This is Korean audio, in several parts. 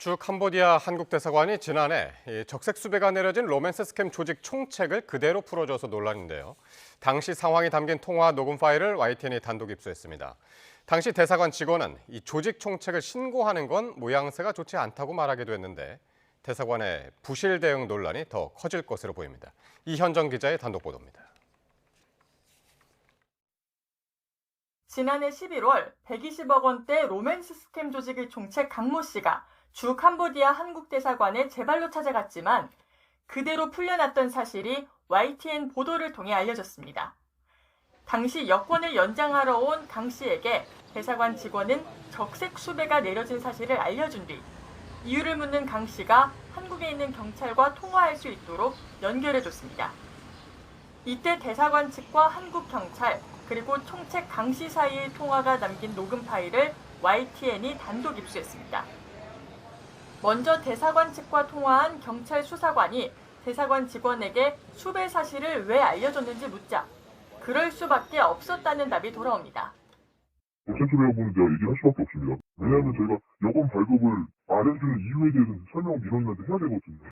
주 캄보디아 한국 대사관이 지난해 적색 수배가 내려진 로맨스 스캠 조직 총책을 그대로 풀어줘서 논란인데요. 당시 상황이 담긴 통화 녹음 파일을 YTN이 단독 입수했습니다. 당시 대사관 직원은 이 조직 총책을 신고하는 건 모양새가 좋지 않다고 말하기도 했는데 대사관의 부실 대응 논란이 더 커질 것으로 보입니다. 이현정 기자의 단독 보도입니다. 지난해 11월 120억 원대 로맨스 스캠 조직의 총책 강모 씨가 주 캄보디아 한국 대사관에 재발로 찾아갔지만 그대로 풀려났던 사실이 YTN 보도를 통해 알려졌습니다. 당시 여권을 연장하러 온 강 씨에게 대사관 직원은 적색 수배가 내려진 사실을 알려준 뒤 이유를 묻는 강 씨가 한국에 있는 경찰과 통화할 수 있도록 연결해줬습니다. 이때 대사관 측과 한국 경찰 그리고 총책 강 씨 사이의 통화가 담긴 녹음 파일을 YTN이 단독 입수했습니다. 먼저 대사관 측과 통화한 경찰 수사관이 대사관 직원에게 수배 사실을 왜 알려줬는지 묻자 그럴 수밖에 없었다는 답이 돌아옵니다. 경찰 부분은 제가 얘기할 수밖에 없습니다. 왜냐하면 저희가 여권 발급을 안 해주는 이유에 대해서는 설명을 민원인한테 해야 되거든요.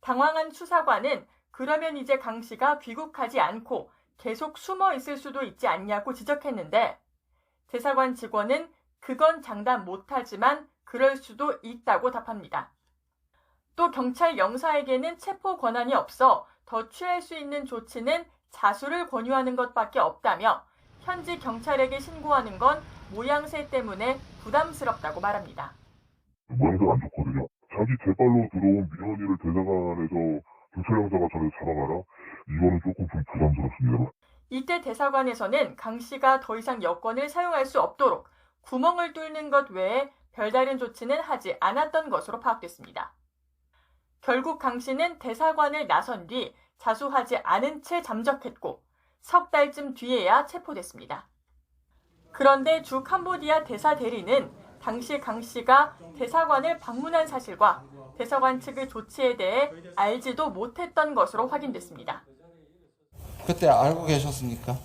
당황한 수사관은 그러면 이제 강 씨가 귀국하지 않고 계속 숨어 있을 수도 있지 않냐고 지적했는데 대사관 직원은 그건 장담 못하지만 그럴 수도 있다고 답합니다. 또 경찰 영사에게는 체포 권한이 없어 더 취할 수 있는 조치는 자수를 권유하는 것밖에 없다며 현지 경찰에게 신고하는 건 모양새 때문에 부담스럽다고 말합니다. 모양새가 안 좋거든요. 자기 재발로 들어온 민원인을 대사관에서 경찰 형사가 전에 잡아가라? 이거는 조금 좀 부담스럽습니다. 이때 대사관에서는 강 씨가 더 이상 여권을 사용할 수 없도록 구멍을 뚫는 것 외에 별다른 조치는 하지 않았던 것으로 파악됐습니다. 결국 강 씨는 대사관을 나선 뒤 자수하지 않은 채 잠적했고 석 달쯤 뒤에야 체포됐습니다. 그런데 주 캄보디아 대사 대리는 당시 강 씨가 대사관을 방문한 사실과 대사관 측의 조치에 대해 알지도 못했던 것으로 확인됐습니다. 그때 알고 계셨습니까?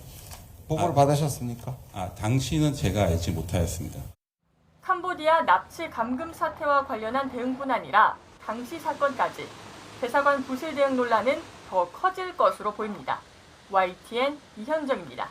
보고를 받으셨습니까? 당시는 제가 알지 못하였습니다. 캄보디아 납치 감금 사태와 관련한 대응뿐 아니라 당시 사건까지 대사관 부실 대응 논란은 더 커질 것으로 보입니다. YTN 이현정입니다.